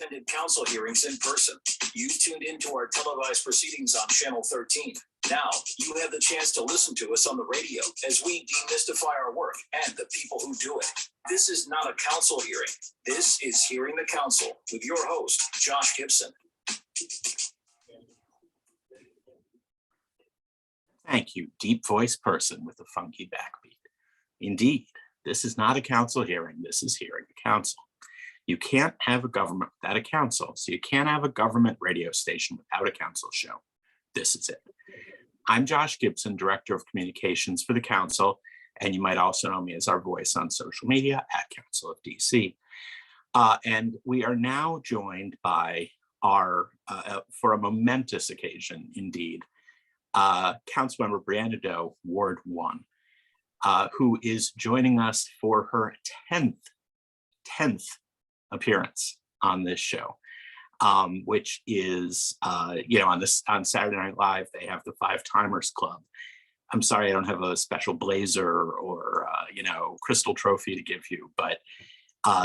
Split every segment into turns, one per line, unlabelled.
attended council hearings in person. You tuned into our televised proceedings on Channel 13. Now you have the chance to listen to us on the radio as we demystify our work and the people who do it. This is not a council hearing. This is Hearing the Council with your host, Josh Gibson.
Thank you, deep voice person with a funky backbeat. Indeed, this is not a council hearing. This is Hearing the Council. You can't have a government without a council, so you can't have a government radio station without a council show. This is it. I'm Josh Gibson, Director of Communications for the Council, and you might also know me as our voice on social media at Council of DC. And we are now joined by our, for a momentous occasion indeed, Councilmember Brianne Nadeau, Ward 1, who is joining us for her 10th appearance on this show, which is, on Saturday Night Live, they have the 5 Timers Club. I'm sorry, I don't have a special blazer or, crystal trophy to give you, but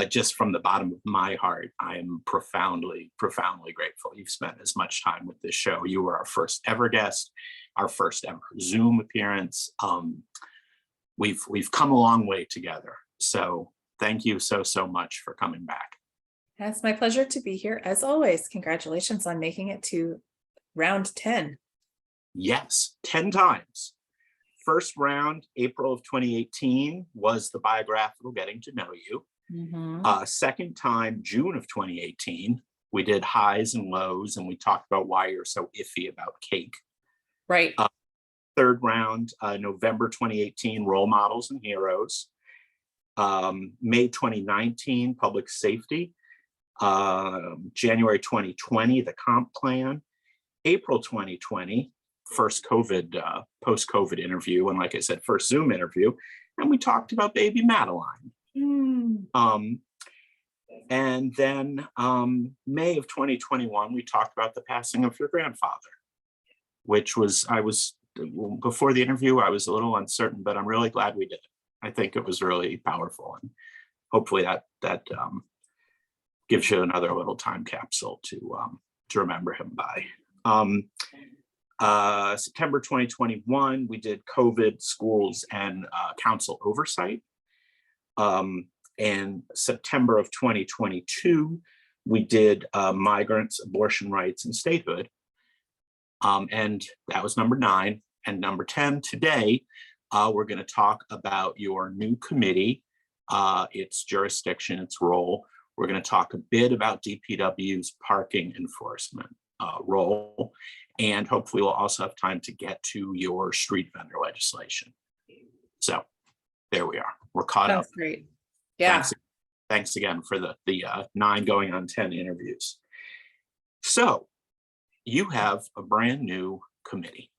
just from the bottom of my heart, I am profoundly grateful you've spent as much time with this show. You were our first ever guest, our first ever Zoom appearance. We've come a long way together. So thank you so much for coming back.
It's my pleasure to be here as always. Congratulations on making it to round 10.
Yes, 10 times. First round, April of 2018, was the biographical Getting to Know You. Mm-hmm. Second time, June of 2018, we did highs and lows, and we talked about why you're so iffy about cake.
Right.
Third round, November 2018, Role Models and Heroes. May 2019, Public Safety. January 2020, the Comp Plan. April 2020, first COVID, post-COVID interview, and like I said, first Zoom interview, and we talked about baby Madeline. And then May of 2021, we talked about the passing of your grandfather, which was, before the interview, I was a little uncertain, but I'm really glad we did it. I think it was really powerful, and hopefully that gives you another little time capsule to remember him by. September 2021, we did COVID, schools, and council oversight. And September of 2022, we did migrants, abortion rights, and statehood. And that was number 9. And number 10 today, we're going to talk about your new committee, its jurisdiction, its role. We're going to talk a bit about DPW's parking enforcement role, and hopefully we'll also have time to get to your street vendor legislation. So there we are. We're caught up.
That's great. Yeah.
Thanks again for the 9 going on 10 interviews. So you have a brand new committee.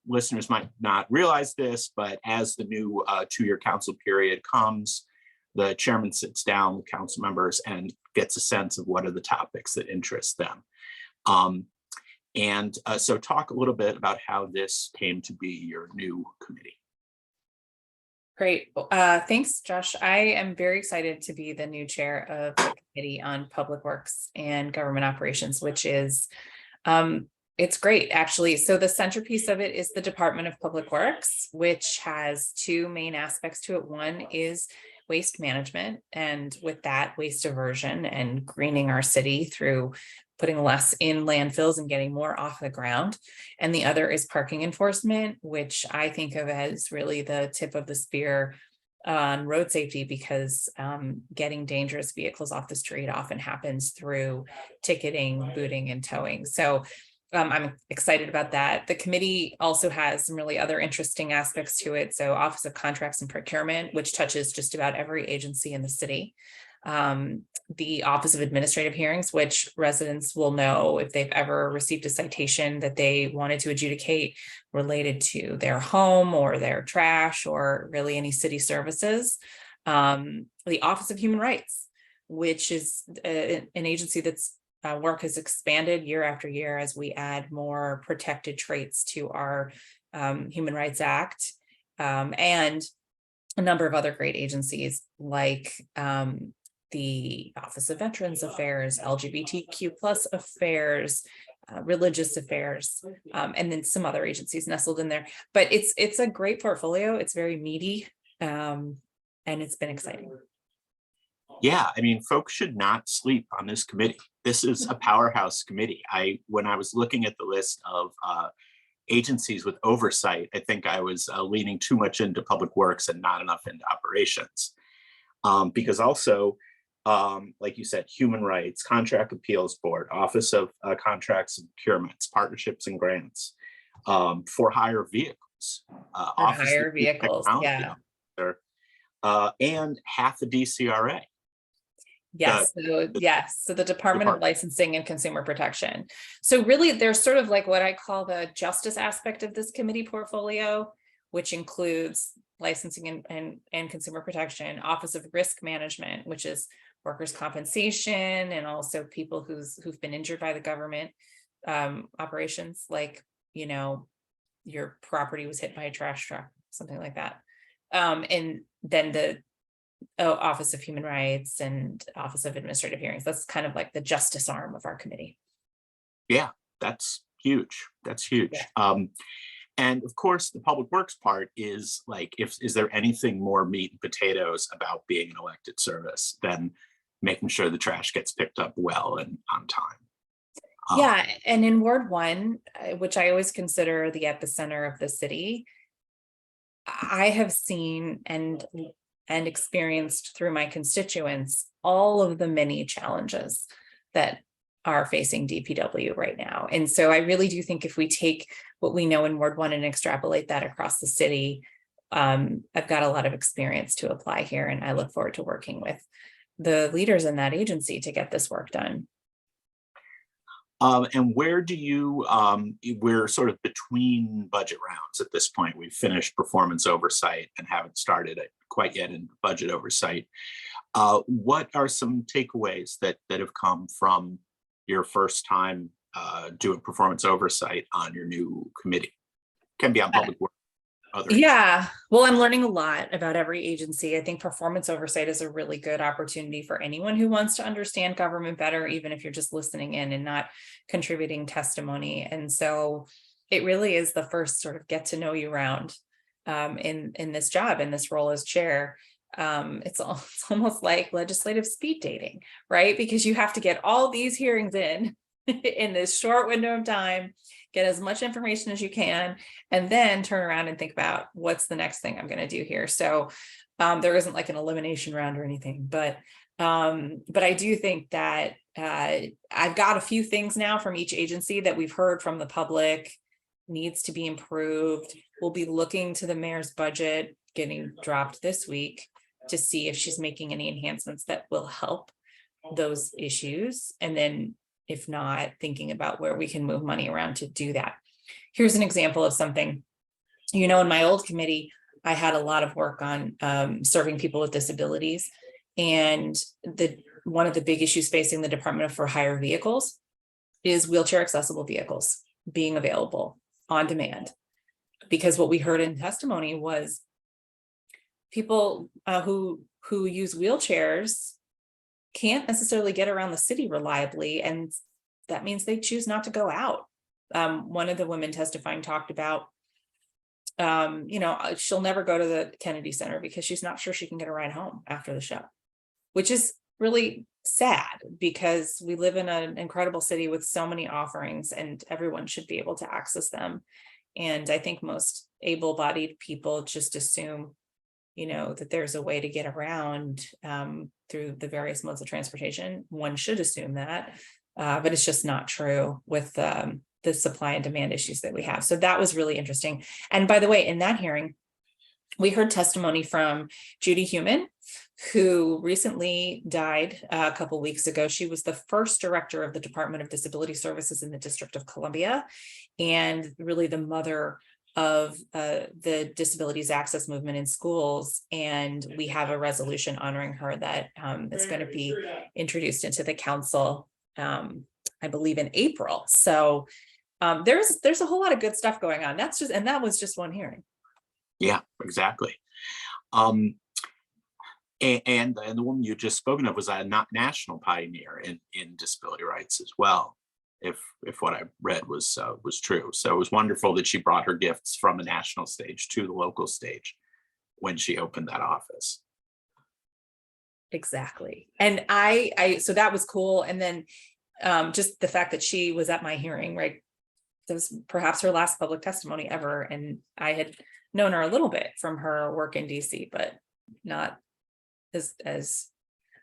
Listeners might not realize this, but as the new 2-year council period comes, the chairman sits down with council members and gets a sense of what are the topics that interest them. So talk a little bit about how this came to be your new committee.
Great. Thanks, Josh. I am very excited to be the new chair of the Committee on Public Works and Government Operations, which is, it's great, actually. So the centerpiece of it is the Department of Public Works, which has 2 main aspects to it. One is waste management, and with that, waste diversion and greening our city through putting less in landfills and getting more off the ground. And the other is parking enforcement, which I think of as really the tip of the spear on road safety, because getting dangerous vehicles off the street often happens through ticketing, booting, and towing. So I'm excited about that. The committee also has some really other interesting aspects to it. So Office of Contracts and Procurement, which touches just about every agency in the city. The Office of Administrative Hearings, which residents will know if they've ever received a citation that they wanted to adjudicate related to their home or their trash or really any city services. The Office of Human Rights, which is an agency that's work has expanded year after year as we add more protected traits to our Human Rights Act, and a number of other great agencies like the Office of Veterans Affairs, LGBTQ plus affairs, religious affairs, and then some other agencies nestled in there. But it's a great portfolio. It's very meaty, and it's been exciting.
Yeah, I mean, folks should not sleep on this committee. This is a powerhouse committee. When I was looking at the list of agencies with oversight, I think I was leaning too much into public works and not enough into operations. Because also, like you said, human rights, contract appeals board, Office of Contracts and Procurements, partnerships and grants, for hire vehicles, Office
Hire
of Chief
vehicles,
Technology
yeah.
Officer, and half the DCRA.
Yes, so the Department of Licensing and Consumer Protection. So really, there's sort of like what I call the justice aspect of this committee portfolio, which includes licensing and consumer protection, Office of Risk Management, which is workers' compensation, and also people who've been injured by the government, operations, like, you know, your property was hit by a trash truck, something like that. And then the Office of Human Rights and Office of Administrative Hearings. That's kind of like the justice arm of our committee.
Yeah, that's huge. That's huge.
Yeah.
And of course, the public works part is like, is there anything more meat and potatoes about being an elected service than making sure the trash gets picked up well and on time?
Yeah, and in Ward 1, which I always consider the epicenter of the city, I have seen and experienced through my constituents all of the many challenges that are facing DPW right now. And so I really do think if we take what we know in Ward 1 and extrapolate that across the city, I've got a lot of experience to apply here, and I look forward to working with the leaders in that agency to get this work done.
And where do you, we're sort of between budget rounds at this point. We've finished performance oversight and haven't started it quite yet in budget oversight. What are some takeaways that have come from your first time doing performance oversight on your new committee? Can be on public work.
Yeah, well, I'm learning a lot about every agency. I think performance oversight is a really good opportunity for anyone who wants to understand government better, even if you're just listening in and not contributing testimony. And so it really is the first sort of get to know you round in this job, in this role as chair. It's almost like legislative speed dating, right? Because you have to get all these hearings in this short window of time, get as much information as you can, and then turn around and think about what's the next thing I'm going to do here. So there isn't like an elimination round or anything, but I do think that I've got a few things now from each agency that we've heard from the public needs to be improved. We'll be looking to the mayor's budget getting dropped this week to see if she's making any enhancements that will help those issues. And then if not, thinking about where we can move money around to do that. Here's an example of something, you know, in my old committee, I had a lot of work on serving people with disabilities. And one of the big issues facing the Department for Hire Vehicles is wheelchair accessible vehicles being available on demand. Because what we heard in testimony was people who use wheelchairs can't necessarily get around the city reliably, and that means they choose not to go out. One of the women testifying talked about, you know, she'll never go to the Kennedy Center because she's not sure she can get a ride home after the show, which is really sad because we live in an incredible city with so many offerings and everyone should be able to access them. And I think most able-bodied people just assume, you know, that there's a way to get around through the various modes of transportation. One should assume that, but it's just not true with the supply and demand issues that we have. So that was really interesting. And by the way, in that hearing, we heard testimony from Judy Heumann, who recently died a couple weeks ago. She was the first director of the Department of Disability Services in the District of Columbia, and really the mother of the disabilities access movement in schools. And we have a resolution honoring her that is going to be introduced into the council, I believe in April. So there's a whole lot of good stuff going on. That was just one hearing.
Yeah, exactly. And the woman you just spoken of was a national pioneer in disability rights as well, if what I read was true. So it was wonderful that she brought her gifts from a national stage to the local stage when she opened that office.
Exactly. And I so that was cool. And then just the fact that she was at my hearing, right? This was perhaps her last public testimony ever. And I had known her a little bit from her work in DC, but not as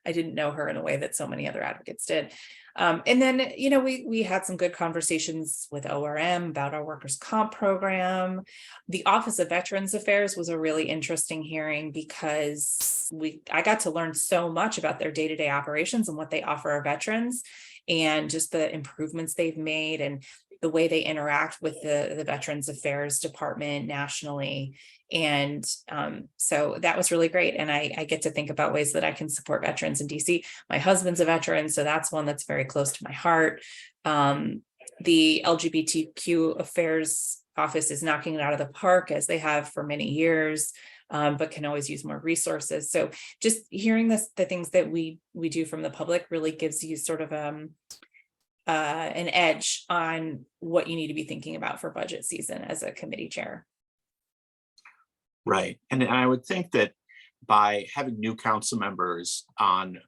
I didn't know her in a way that so many other advocates did. And then, you know, we had some good conversations with ORM about our workers' comp program. The Office of Veterans Affairs was a really interesting hearing because I got to learn so much about their day-to-day operations and what they offer our veterans and just the improvements they've made and the way they interact with the Veterans Affairs Department nationally. And so that was really great. And I get to think about ways that I can support veterans in DC. My husband's a veteran, so that's one that's very close to my heart. The LGBTQ affairs office is knocking it out of the park, as they have for many years, but can always use more resources. So just hearing the things that we do from the public really gives you sort of an edge on what you need to be thinking about for budget season as a committee chair.
Right. And I would think that by having new council members on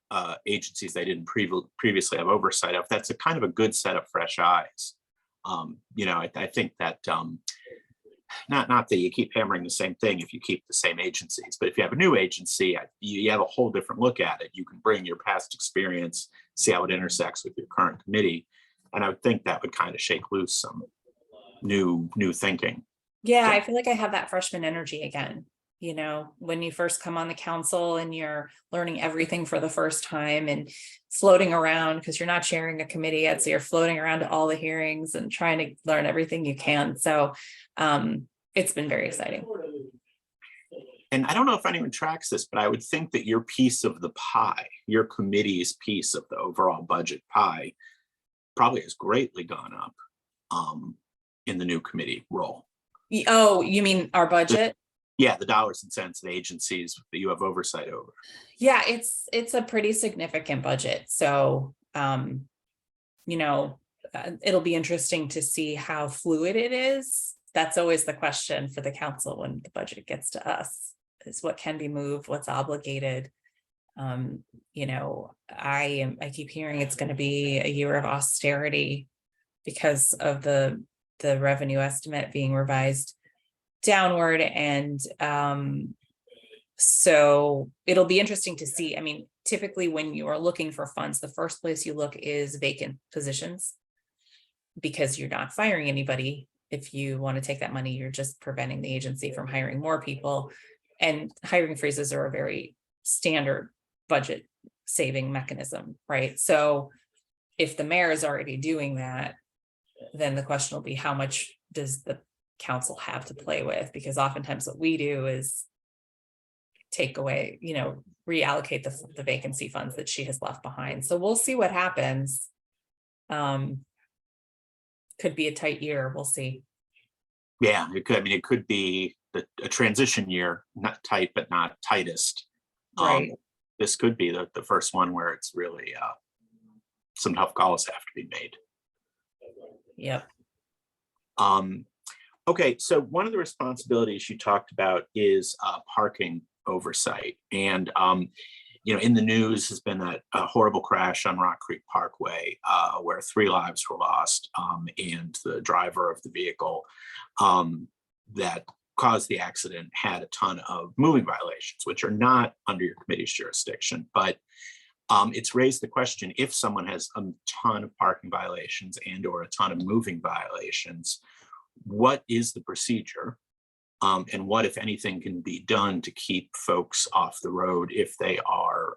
agencies they didn't previously have oversight of, that's a kind of a good set of fresh eyes. You know, I think that not that you keep hammering the same thing if you keep the same agencies, but if you have a new agency, you have a whole different look at it. You can bring your past experience, see how it intersects with your current committee. And I would think that would kind of shake loose some new thinking.
Yeah, I feel like I have that freshman energy again. You know, when you first come on the council and you're learning everything for the first time and floating around because you're not chairing a committee yet. So you're floating around to all the hearings and trying to learn everything you can. So it's been very exciting.
And I don't know if anyone tracks this, but I would think that your piece of the pie, your committee's piece of the overall budget pie, probably has greatly gone up in the new committee role.
Oh, you mean our budget?
Yeah, the dollars and cents of agencies that you have oversight over.
Yeah, it's a pretty significant budget. So, you know, it'll be interesting to see how fluid it is. That's always the question for the council when the budget gets to us, is what can be moved, what's obligated. You know, I keep hearing it's going to be a year of austerity because of the revenue estimate being revised downward. And so it'll be interesting to see. I mean, typically when you are looking for funds, the first place you look is vacant positions, because you're not firing anybody. If you want to take that money, you're just preventing the agency from hiring more people. And hiring freezes are a very standard budget saving mechanism, right? So if the mayor is already doing that, then the question will be, how much does the council have to play with? Because oftentimes what we do is take away, you know, reallocate the vacancy funds that she has left behind. So we'll see what happens. Could be a tight year. We'll see.
Yeah, it could. I mean, it could be a transition year, not tight, but not tightest.
Right.
This could be the first one where it's really some tough calls have to be made.
Yep.
Okay, so one of the responsibilities you talked about is parking oversight. And, you know, in the news has been a horrible crash on Rock Creek Parkway where 3 lives were lost, and the driver of the vehicle that caused the accident had a ton of moving violations, which are not under your committee's jurisdiction. But it's raised the question, if someone has a ton of parking violations and or a ton of moving violations, what is the procedure? And what, if anything, can be done to keep folks off the road if they are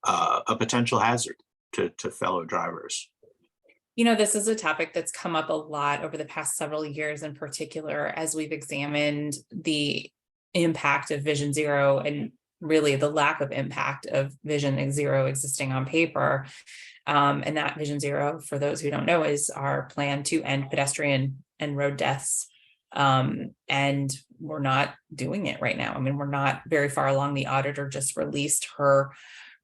a potential hazard to fellow drivers?
You know, this is a topic that's come up a lot over the past several years, in particular, as we've examined the impact of Vision Zero and really the lack of impact of Vision Zero existing on paper. And that Vision Zero, for those who don't know, is our plan to end pedestrian and road deaths. And we're not doing it right now. I mean, we're not very far along. The auditor just released her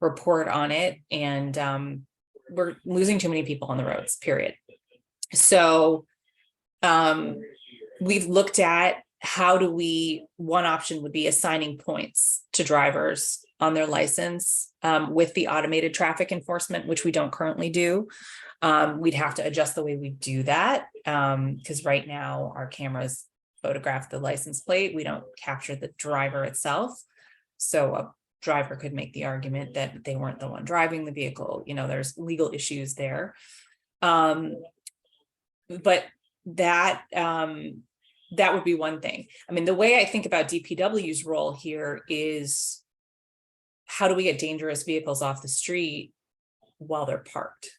report on it, and we're losing too many people on the roads, period. So we've looked at one option would be assigning points to drivers on their license with the automated traffic enforcement, which we don't currently do. We'd have to adjust the way we do that because right now our cameras photograph the license plate. We don't capture the driver itself. So a driver could make the argument that they weren't the one driving the vehicle. You know, there's legal issues there. But that would be one thing. I mean, the way I think about DPW's role here is, how do we get dangerous vehicles off the street while they're parked,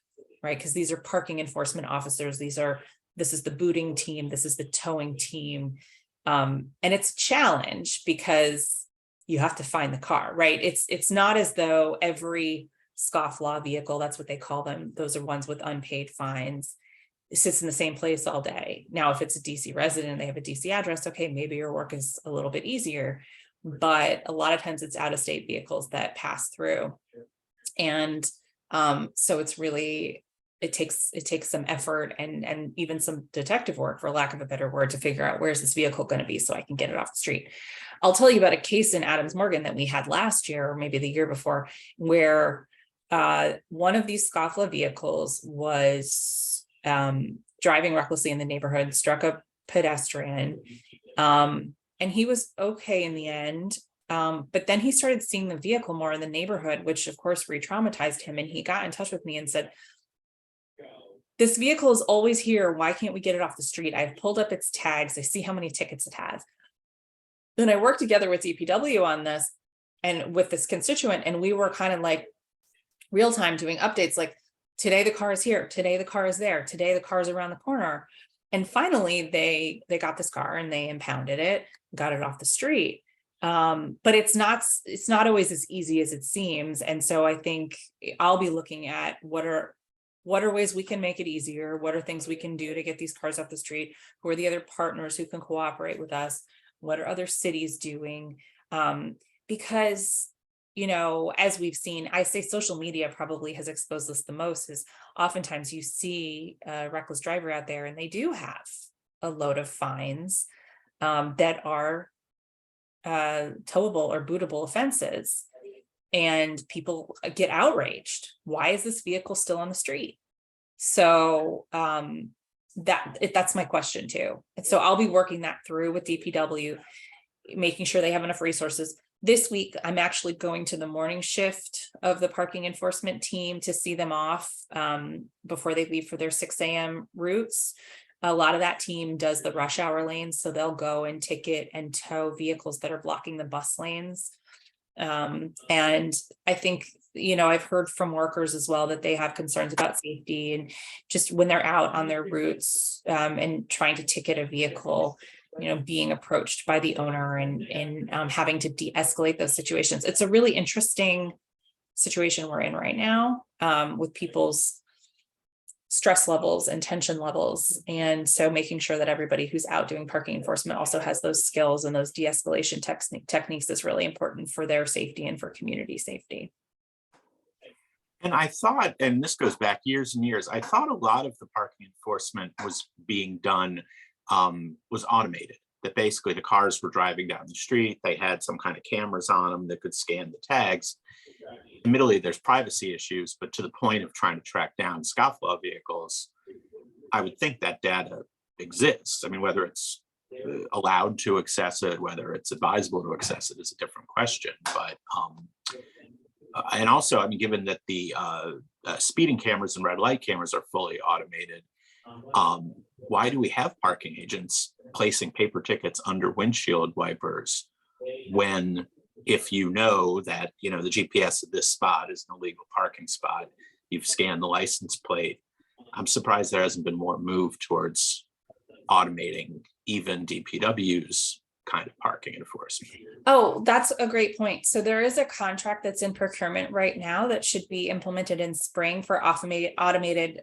right? Because these are parking enforcement officers. This is the booting team. This is the towing team. And it's a challenge because you have to find the car, right? It's not as though every scofflaw vehicle, that's what they call them, those are ones with unpaid fines, it sits in the same place all day. Now, if it's a DC resident, they have a DC address, okay, maybe your work is a little bit easier, but a lot of times it's out-of-state vehicles that pass through. And so it's really, it takes some effort and even some detective work, for lack of a better word, to figure out where's this vehicle going to be so I can get it off the street. I'll tell you about a case in Adams Morgan that we had last year, or maybe the year before, where one of these scofflaw vehicles was driving recklessly in the neighborhood, struck a pedestrian, and he was okay in the end. But then he started seeing the vehicle more in the neighborhood, which of course re-traumatized him. And he got in touch with me and said, this vehicle is always here. Why can't we get it off the street? I've pulled up its tags. I see how many tickets it has. Then I worked together with DPW on this and with this constituent, and we were kind of like real time doing updates, like, today the car is here, today the car is there, today the car is around the corner. And finally they got this car and they impounded it, got it off the street. But it's not always as easy as it seems. And so I think I'll be looking at what are ways we can make it easier, what are things we can do to get these cars off the street, who are the other partners who can cooperate with us, what are other cities doing? Because, you know, as we've seen, I say social media probably has exposed this the most, is oftentimes you see a reckless driver out there and they do have a load of fines that are towable or bootable offenses, and people get outraged. Why is this vehicle still on the street? So that's my question too. And so I'll be working that through with DPW, making sure they have enough resources. This week, I'm actually going to the morning shift of the parking enforcement team to see them off before they leave for their 6 a.m. routes. A lot of that team does the rush hour lanes, so they'll go and ticket and tow vehicles that are blocking the bus lanes. And I think, you know, I've heard from workers as well that they have concerns about safety, and just when they're out on their routes and trying to ticket a vehicle, you know, being approached by the owner and having to de-escalate those situations. It's a really interesting situation we're in right now with people's stress levels and tension levels. And so making sure that everybody who's out doing parking enforcement also has those skills and those de-escalation techniques is really important for their safety and for community safety.
And I thought, and this goes back years and years, I thought a lot of the parking enforcement was being done, was automated, that basically the cars were driving down the street. They had some kind of cameras on them that could scan the tags. Admittedly, there's privacy issues, but to the point of trying to track down scofflaw vehicles, I would think that data exists. I mean, whether it's allowed to access it, whether it's advisable to access it is a different question. But and also, I mean, given that the speeding cameras and red light cameras are fully automated, why do we have parking agents placing paper tickets under windshield wipers when, if you know that, you know, the GPS of this spot is an illegal parking spot, you've scanned the license plate? I'm surprised there hasn't been more move towards automating even DPW's kind of parking enforcement.
Oh, that's a great point. So there is a contract that's in procurement right now that should be implemented in spring for automated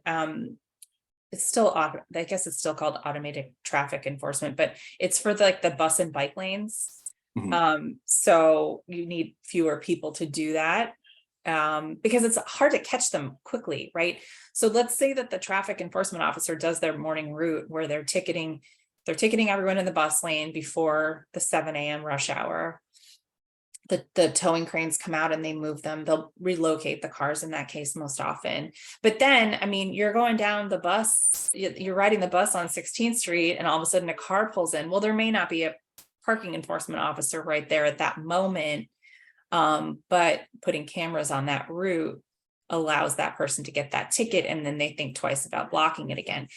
it's still, I guess it's still called automated traffic enforcement, but it's for like the bus and bike lanes. So you need fewer people to do that, because it's hard to catch them quickly, right? So let's say that the traffic enforcement officer does their morning route where they're ticketing everyone in the bus lane before the 7 a.m. rush hour. The towing cranes come out and they move them. They'll relocate the cars in that case most often. But then, I mean, you're going down the bus, you're riding the bus on 16th Street, and all of a sudden a car pulls in. Well, there may not be a parking enforcement officer right there at that moment, but putting cameras on that route allows that person to get that ticket, and then they think twice about blocking it again.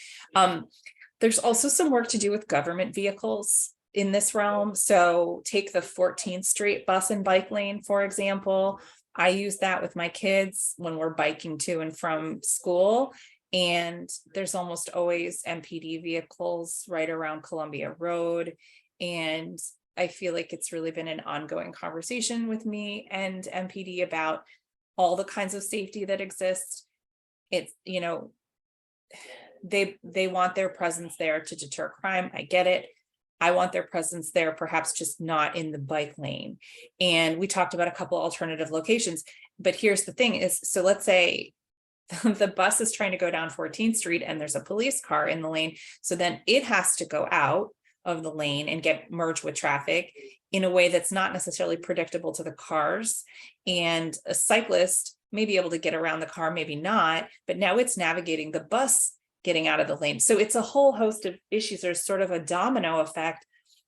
There's also some work to do with government vehicles in this realm. So take the 14th Street bus and bike lane, for example. I use that with my kids when we're biking to and from school. And there's almost always MPD vehicles right around Columbia Road. And I feel like it's really been an ongoing conversation with me and MPD about all the kinds of safety that exists. It's, you know, they want their presence there to deter crime. I get it. I want their presence there, perhaps just not in the bike lane. And we talked about a couple alternative locations, but here's the thing is, so let's say the bus is trying to go down 14th Street and there's a police car in the lane. So then it has to go out of the lane and get merged with traffic in a way that's not necessarily predictable to the cars. And a cyclist may be able to get around the car, maybe not, but now it's navigating the bus getting out of the lane. So it's a whole host of issues. There's sort of a domino effect.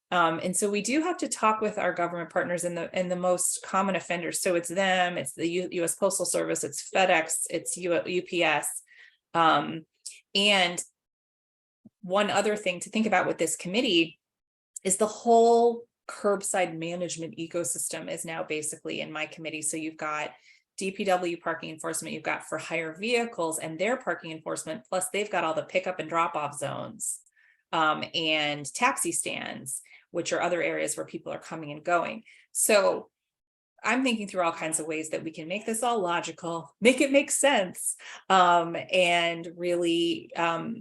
And so we do have to talk with our government partners and the most common offenders. So it's them, it's the US Postal Service, it's FedEx, it's UPS. And one other thing to think about with this committee is the whole curbside management ecosystem is now basically in my committee. So you've got DPW parking enforcement, you've got for hire vehicles and their parking enforcement, plus they've got all the pickup and drop off zones, and taxi stands, which are other areas where people are coming and going. So I'm thinking through all kinds of ways that we can make this all logical, make it make sense, and really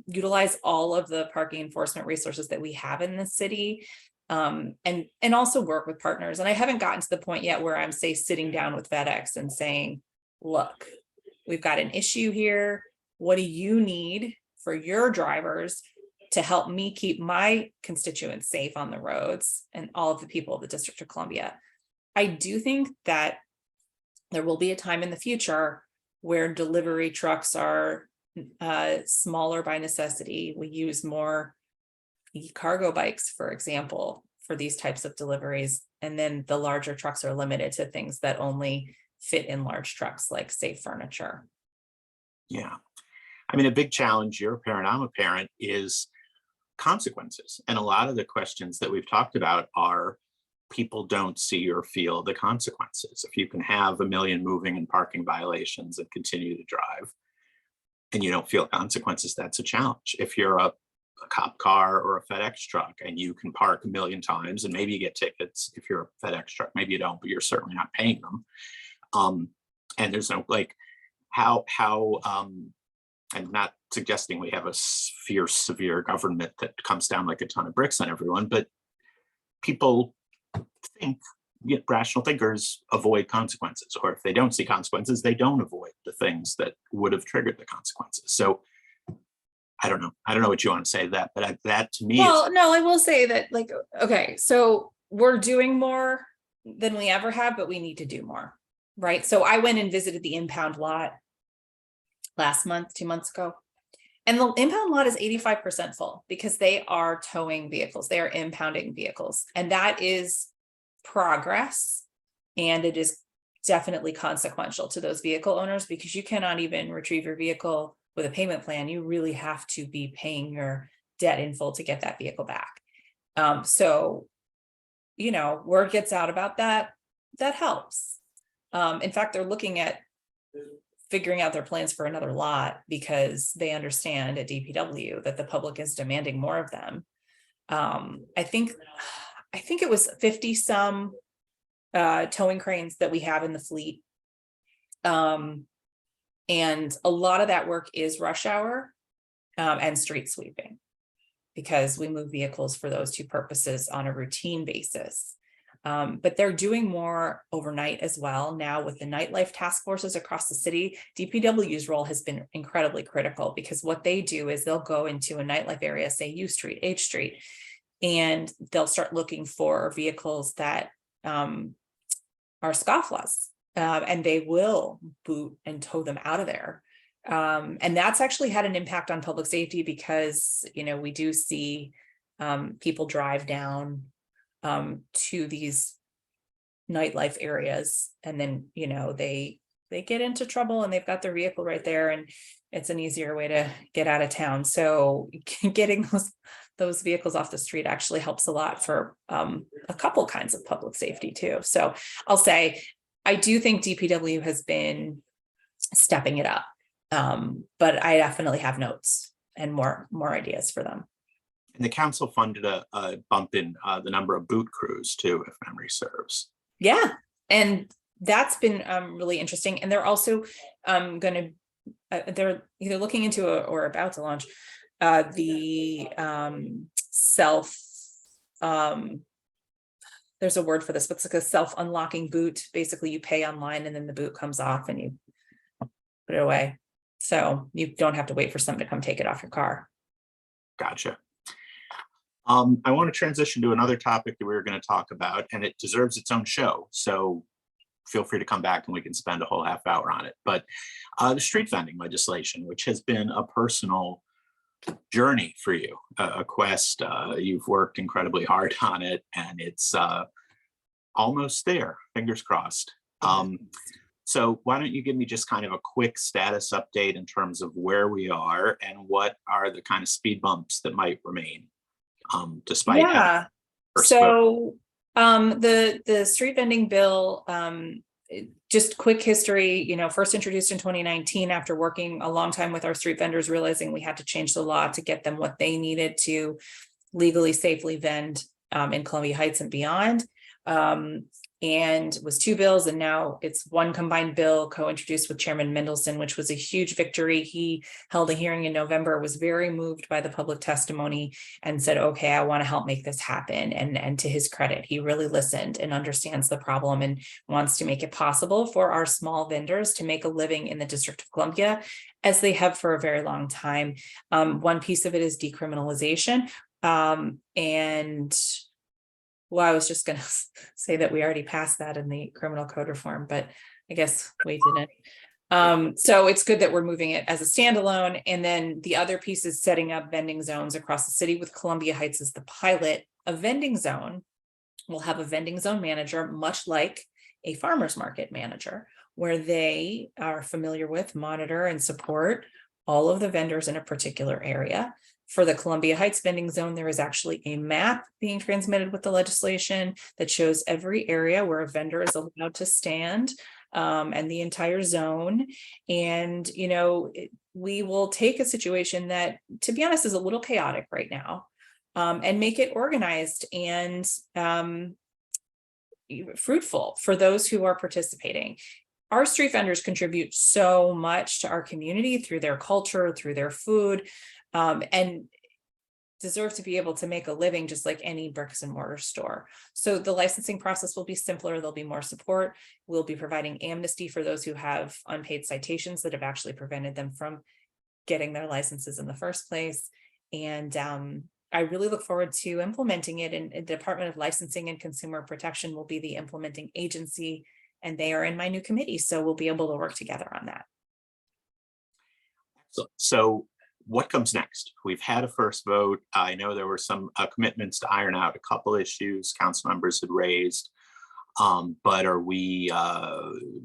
utilize all of the parking enforcement resources that we have in the city. And also work with partners. And I haven't gotten to the point yet where I'm, say, sitting down with FedEx and saying, look, we've got an issue here. What do you need for your drivers to help me keep my constituents safe on the roads and all of the people of the District of Columbia? I do think that there will be a time in the future where delivery trucks are smaller by necessity. We use more cargo bikes, for example, for these types of deliveries. And then the larger trucks are limited to things that only fit in large trucks, like say furniture.
Yeah. I mean, a big challenge, you're a parent, I'm a parent, is consequences. And a lot of the questions that we've talked about are people don't see or feel the consequences. If you can have 1 million moving and parking violations and continue to drive and you don't feel consequences, that's a challenge. If you're a cop car or a FedEx truck and you can park 1 million times and maybe you get tickets, if you're a FedEx truck, maybe you don't, but you're certainly not paying them. And there's no like how I'm not suggesting we have a fierce, severe government that comes down like a ton of bricks on everyone, but people think, rational thinkers avoid consequences, or if they don't see consequences, they don't avoid the things that would have triggered the consequences. So I don't know what you want to say to that, but that to me,
well, no, I will say that, like, okay, so we're doing more than we ever have, but we need to do more, right? So I went and visited the impound lot last month, 2 months ago, and the impound lot is 85% full because they are towing vehicles, they are impounding vehicles, and that is progress, and it is definitely consequential to those vehicle owners because you cannot even retrieve your vehicle with a payment plan. You really have to be paying your debt in full to get that vehicle back. So, you know, word gets out about that, that helps. In fact, they're looking at figuring out their plans for another lot because they understand at DPW that the public is demanding more of them. I think it was 50 some towing cranes that we have in the fleet. And a lot of that work is rush hour. and street sweeping, because we move vehicles for those two purposes on a routine basis. But they're doing more overnight as well. Now with the nightlife task forces across the city, DPW's role has been incredibly critical, because what they do is they'll go into a nightlife area, say U Street, H Street, and they'll start looking for vehicles that are scofflaws, and they will boot and tow them out of there. And that's actually had an impact on public safety, because, we do see people drive down to these nightlife areas, and then, they get into trouble and they've got their vehicle right there, and it's an easier way to get out of town. So getting those vehicles off the street actually helps a lot for a couple kinds of public safety too. So I'll say, I do think DPW has been stepping it up. But I definitely have notes and more ideas for them.
And the council funded a bump in the number of boot crews too, if memory serves.
Yeah, and that's been really interesting. And they're also going to, they're either looking into or about to launch the there's a word for this, but it's like a self-unlocking boot. Basically, you pay online and then the boot comes off and you put it away. So you don't have to wait for someone to come take it off your car.
Gotcha. I want to transition to another topic that we were going to talk about, and it deserves its own show. So feel free to come back and we can spend a whole half hour on it. But the street vending legislation, which has been a personal journey for you, a quest. You've worked incredibly hard on it, and it's almost there. Fingers crossed. So why don't you give me just kind of a quick status update in terms of where we are and what are the kind of speed bumps that might remain, despite having first vote.
The street vending bill, just quick history, first introduced in 2019 after working a long time with our street vendors, realizing we had to change the law to get them what they needed to legally, safely vend in Columbia Heights and beyond. And was two bills, and now it's one combined bill co-introduced with Chairman Mendelson, which was a huge victory. He held a hearing in November, was very moved by the public testimony, and said, okay, I want to help make this happen. And to his credit, he really listened and understands the problem and wants to make it possible for our small vendors to make a living in the District of Columbia, as they have for a very long time. One piece of it is decriminalization. Well, I was just going to say that we already passed that in the criminal code reform, but I guess we didn't. So it's good that we're moving it as a standalone. And then the other piece is setting up vending zones across the city, with Columbia Heights as the pilot. A vending zone will have a vending zone manager, much like a farmer's market manager, where they are familiar with, monitor, and support all of the vendors in a particular area. For the Columbia Heights vending zone, there is actually a map being transmitted with the legislation that shows every area where a vendor is allowed to stand, and the entire zone. And, we will take a situation that, to be honest, is a little chaotic right now, and make it organized and fruitful for those who are participating. Our street vendors contribute so much to our community through their culture, through their food, and deserve to be able to make a living just like any bricks and mortar store. So the licensing process will be simpler. There'll be more support. We'll be providing amnesty for those who have unpaid citations that have actually prevented them from getting their licenses in the first place. And I really look forward to implementing it. And the Department of Licensing and Consumer Protection will be the implementing agency, and they are in my new committee. So we'll be able to work together on that.
So what comes next? We've had a first vote. I know there were some commitments to iron out a couple issues council members had raised, but are we,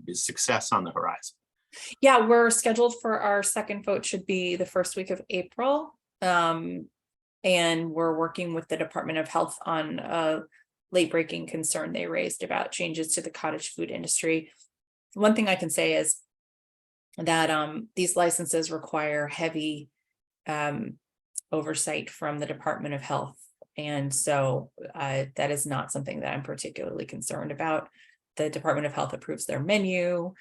is success on the horizon?
Yeah, we're scheduled for our second vote, should be the first week of April. And we're working with the Department of Health on a late breaking concern they raised about changes to the cottage food industry. One thing I can say is that these licenses require heavy oversight from the Department of Health. And so that is not something that I'm particularly concerned about. The Department of Health approves their menu.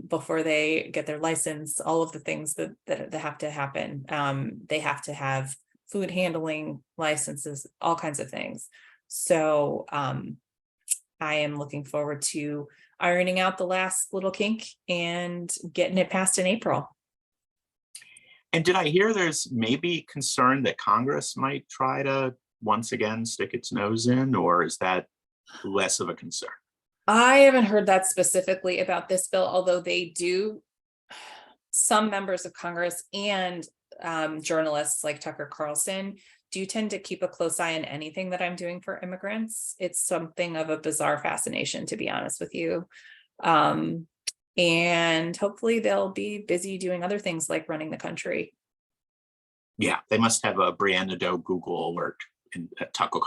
before they get their license, all of the things that have to happen. They have to have food handling licenses, all kinds of things. So I am looking forward to ironing out the last little kink and getting it passed in April.
And did I hear there's maybe concern that Congress might try to once again stick its nose in, or is that less of a concern?
I haven't heard that specifically about this bill, although they do, some members of Congress and journalists like Tucker Carlson do tend to keep a close eye on anything that I'm doing for immigrants. It's something of a bizarre fascination, to be honest with you. And hopefully they'll be busy doing other things like running the country.
Yeah, they must have a Brianne Nadeau Google alert in Tucker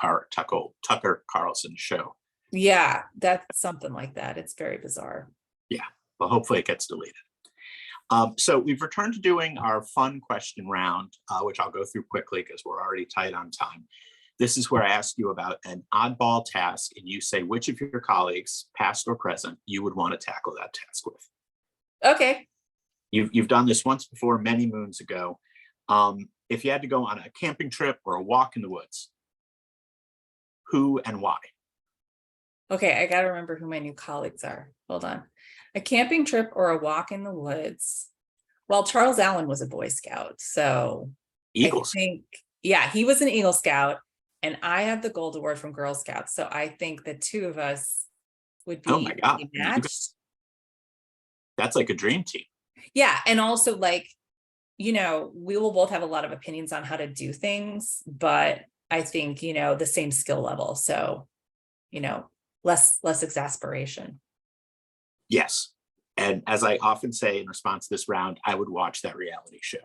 Carlson's show.
Yeah, that's something like that. It's very bizarre.
Yeah, well, hopefully it gets deleted. So we've returned to doing our fun question round, which I'll go through quickly because we're already tight on time. This is where I ask you about an oddball task and you say which of your colleagues, past or present, you would want to tackle that task with.
Okay.
You've done this once before, many moons ago. If you had to go on a camping trip or a walk in the woods, who and why?
Okay, I got to remember who my new colleagues are. Hold on. A camping trip or a walk in the woods. Well, Charles Allen was a Boy Scout, so
Eagles.
I think, yeah, he was an Eagle Scout, and I have the Gold Award from Girl Scouts. So I think the two of us would be
Oh my God.
matched.
That's like a dream team.
Yeah, and also like, we will both have a lot of opinions on how to do things, but I think, the same skill level. So, less exasperation.
Yes. And as I often say in response to this round, I would watch that reality show.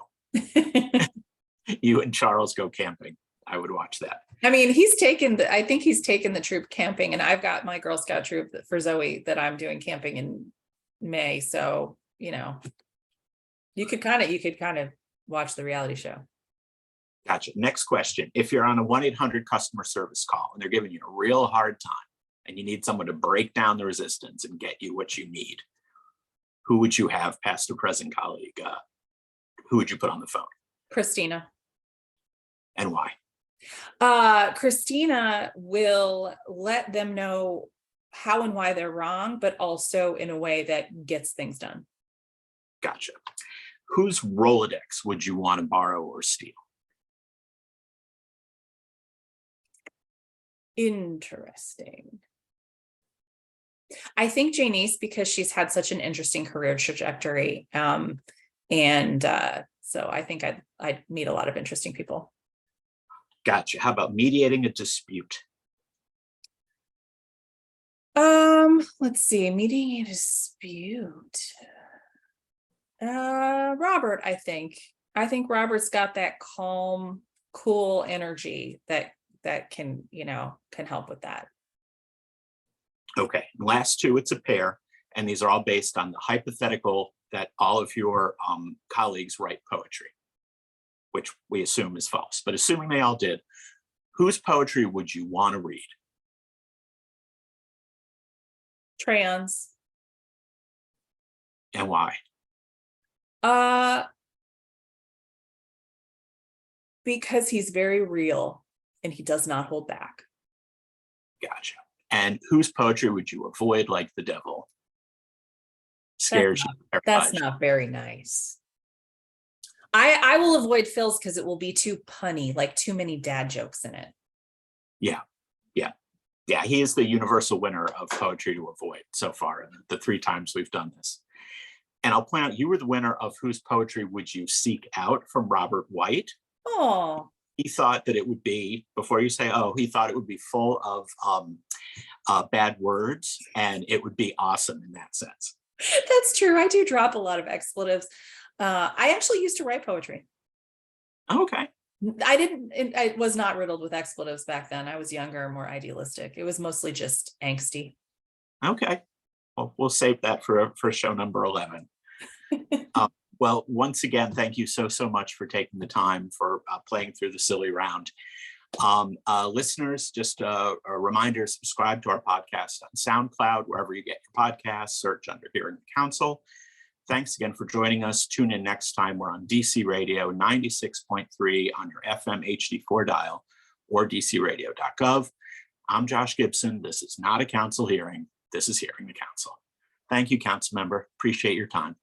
You and Charles go camping. I would watch that.
I mean, I think he's taken the troop camping, and I've got my Girl Scout troop for Zoe that I'm doing camping in May. So, you could kind of watch the reality show.
Gotcha. Next question. If you're on a 1-800 customer service call and they're giving you a real hard time and you need someone to break down the resistance and get you what you need, who would you have, past or present colleague? Who would you put on the phone?
Christina.
And why?
Christina will let them know how and why they're wrong, but also in a way that gets things done.
Gotcha. Whose Rolodex would you want to borrow or steal?
Interesting. I think Janice, because she's had such an interesting career trajectory. So I think I'd meet a lot of interesting people.
Gotcha. How about mediating a dispute?
Let's see, mediating a dispute. Robert, I think Robert's got that calm, cool energy that can help with that.
Okay, last two, it's a pair, and these are all based on the hypothetical that all of your colleagues write poetry, which we assume is false, but assuming they all did, whose poetry would you want to read?
Trayon's.
And why?
Because he's very real and he does not hold back. Gotcha.
And whose poetry would you avoid like the devil? Scares you.
That's not very nice. I will avoid Phil's because it will be too punny, like too many dad jokes in it.
Yeah, he is the universal winner of poetry to avoid so far in the 3 times we've done this. And I'll point out, you were the winner of whose poetry would you seek out from Robert White.
Oh.
He thought that it would be, before you say, he thought it would be full of bad words, and it would be awesome in that sense.
That's true. I do drop a lot of expletives. I actually used to write poetry.
Okay.
I was not riddled with expletives back then. I was younger, more idealistic. It was mostly just angsty.
Okay. Well, we'll save that for show number 11. Well, once again, thank you so much for taking the time for playing through the silly round. Listeners, just a reminder, subscribe to our podcast on SoundCloud, wherever you get your podcasts, search under Hearing the Council. Thanks again for joining us. Tune in next time. We're on DC Radio 96.3 on your FM HD4 dial or dcradio.gov. I'm Josh Gibson. This is not a council hearing. This is Hearing the Council. Thank you, council member. Appreciate your time.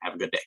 Have a good day.